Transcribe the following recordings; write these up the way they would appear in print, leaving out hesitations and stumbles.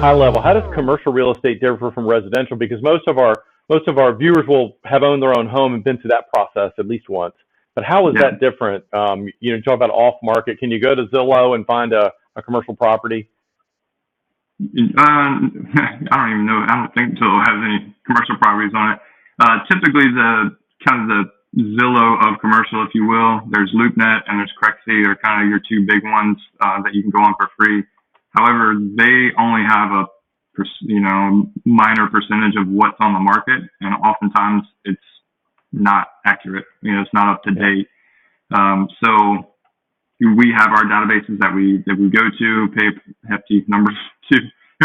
high level, how does commercial real estate differ from residential? Because most of our viewers will have owned their own home and been through that process at least once. But how is Yeah. that different? You talk about off market. Can you go to Zillow and find a commercial property? I don't even know. I don't think Zillow has any commercial properties on it. Typically, the kind of the Zillow of commercial, if you will. There's LoopNet and there's Crexy are kind of your two big ones that you can go on for free. However, they only have a minor percentage of what's on the market, and oftentimes it's not accurate. It's not up to date. So we have our databases that we go to, pay hefty numbers to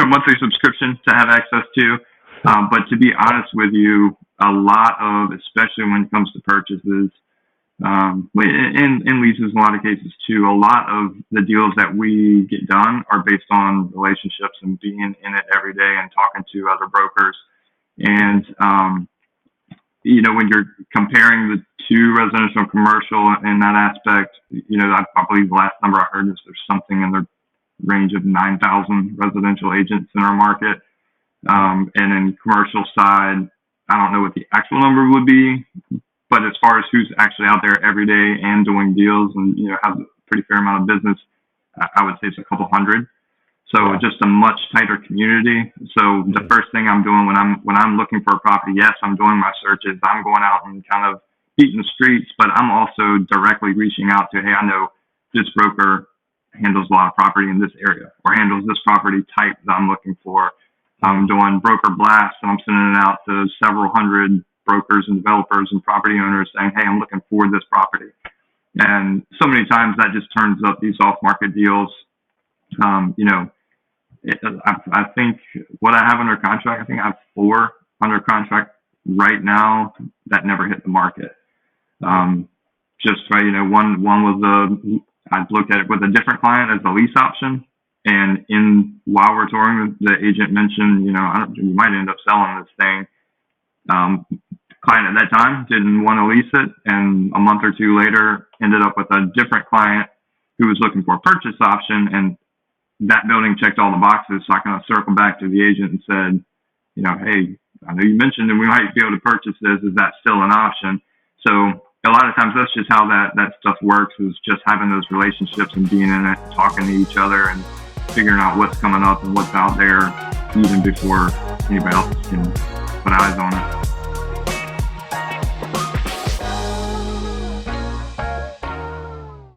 monthly subscription to have access to. But to be honest with you, a lot of, especially when it comes to purchases, in leases in a lot of cases too, a lot of the deals that we get done are based on relationships and being in it every day and talking to other brokers. And, when you're comparing the two, residential and commercial, in that aspect, I believe the last number I heard is there's something in the range of 9,000 residential agents in our market. And in commercial side, I don't know what the actual number would be, but as far as who's actually out there every day and doing deals and, has a pretty fair amount of business, I would say it's a couple hundred. So just a much tighter community. So the first thing I'm doing when I'm looking for a property, yes, I'm doing my searches. I'm going out and kind of beating the streets, but I'm also directly reaching out to, hey, I know this broker handles a lot of property in this area or handles this property type that I'm looking for. I'm doing broker blasts and I'm sending it out to several hundred brokers and developers and property owners saying, hey, I'm looking for this property. And so many times that just turns up these off-market deals. I think what I have under contract, I think I have 4 under contract right now that never hit the market. Just right, one was I looked at it with a different client as a lease option. And while we're touring, the agent mentioned, you might end up selling this thing. Client at that time didn't want to lease it, and a month or two later ended up with a different client who was looking for a purchase option, and that building checked all the boxes. So I kind of circled back to the agent and said, hey, I know you mentioned that we might be able to purchase this. Is that still an option? So a lot of times that's just how that stuff works, is just having those relationships and being in it, talking to each other and figuring out what's coming up and what's out there even before anybody else can put eyes on it.